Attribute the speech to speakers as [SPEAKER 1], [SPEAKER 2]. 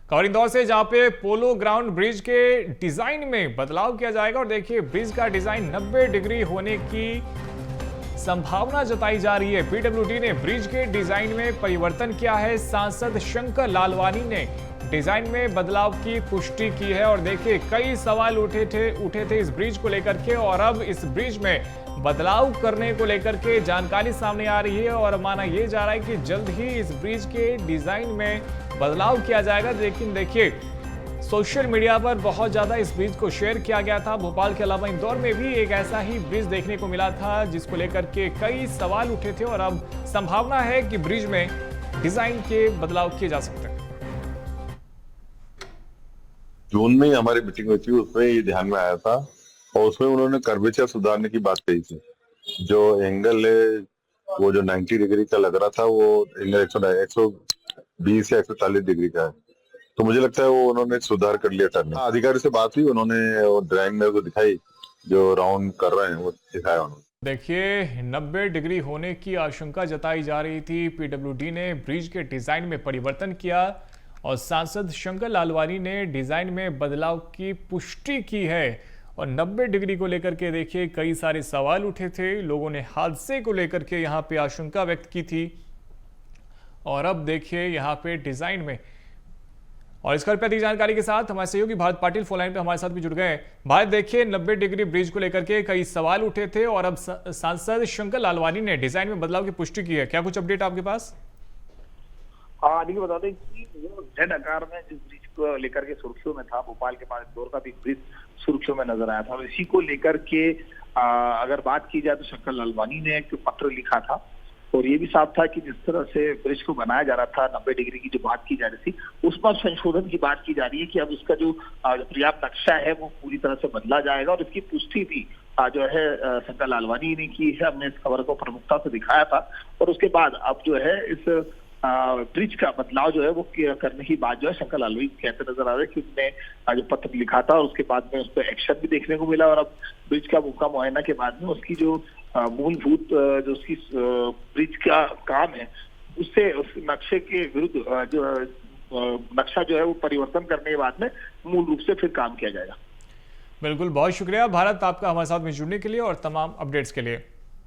[SPEAKER 1] खबर इंदौर से, जहां पे पोलो ग्राउंड ब्रिज के डिजाइन में बदलाव किया जाएगा और देखिए ब्रिज का डिजाइन 90 डिग्री होने की संभावना जताई जा रही है। पीडब्ल्यूडी ने ब्रिज के डिजाइन में परिवर्तन किया है। सांसद शंकर लालवानी ने डिजाइन में बदलाव की पुष्टि की है और देखिए कई सवाल उठे थे इस ब्रिज को लेकर के, और अब इस ब्रिज में बदलाव करने को लेकर के जानकारी सामने आ रही है और माना यह जा रहा है कि जल्द ही इस ब्रिज के डिजाइन में बदलाव किया जाएगा। लेकिन देखिए सोशल मीडिया पर बहुत ज्यादा इस ब्रिज को शेयर किया गया था। भोपाल के अलावा इंदौर में भी एक ऐसा ही ब्रिज देखने को मिला था जिसको लेकर के कई सवाल उठे थे और अब संभावना है कि ब्रिज में डिजाइन के बदलाव किए जा सकते हैं।
[SPEAKER 2] जून में हमारी मीटिंग हुई थी, उसमें ये ध्यान में आया था और उसमें उन्होंने कर्वेचर सुधारने की बात कही थी। जो एंगल है वो जो 90 डिग्री का लग रहा था वो एंगल 120 या 140 डिग्री का है। तो मुझे लगता है वो उन्होंने सुधार कर लिया टर्न। अधिकारी से बात हुई, उन्होंने ड्राइंग मेरे को दिखाई, जो राउंड कर रहे हैं वो दिखाया उन्होंने।
[SPEAKER 1] देखिए 90 डिग्री होने की आशंका जताई जा रही थी। पीडब्ल्यूडी ने ब्रिज के डिजाइन में परिवर्तन किया और सांसद शंकर लालवानी ने डिजाइन में बदलाव की पुष्टि की है। और 90 डिग्री को लेकर के देखिए कई सारे सवाल उठे थे, लोगों ने हादसे को लेकर के यहाँ पे आशंका व्यक्त की थी और अब देखिए यहाँ पे डिजाइन में। और इस पर अधिक जानकारी के साथ हमारे सहयोगी भारत पाटिल फोन लाइन पे हमारे साथ भी जुड़ गए हैं। भारत, देखिए 90 डिग्री ब्रिज को लेकर के कई सवाल उठे थे और अब सांसद शंकर लालवानी ने डिजाइन में बदलाव की पुष्टि की है। क्या कुछ अपडेट आपके पास?
[SPEAKER 3] हाँ, देखिए बता दें कि वो जेड आकार में जिस ब्रिज को लेकर के सुर्खियों में था, भोपाल के पास इंदौर का भी ब्रिज सुर्खियों में नजर आया था। और इसी को लेकर के अगर बात की जाए तो शंकर लालवानी ने एक पत्र लिखा था और ये भी साफ था कि जिस तरह से ब्रिज को बनाया जा रहा था, 90 डिग्री की जो बात की जा रही थी, उस पर संशोधन की बात की जा रही है कि अब उसका जो पर्याप्त नक्शा है वो पूरी तरह से बदला जाएगा। और इसकी पुष्टि भी जो है शंकर लालवानी ने की है। हमने इस खबर को प्रमुखता से दिखाया था और उसके बाद अब जो है इस ब्रिज का बदलाव जो है वो करने की बात जो है शंकर लालवानी कहते नजर आ रहे हैं कि उन्होंने जो पत्र लिखा था और उसके बाद में उस पर एक्शन भी देखने को मिला। और अब ब्रिज का मुक्का मुआयना के बाद में उसकी जो मूलभूत जो उसकी ब्रिज का काम है उससे उस नक्शे के विरुद्ध जो नक्शा जो है वो परिवर्तन करने के बाद में मूल रूप से फिर काम किया जाएगा।
[SPEAKER 1] बिल्कुल, बहुत शुक्रिया भारत आपका हमारे साथ में जुड़ने के लिए और तमाम अपडेट्स के लिए।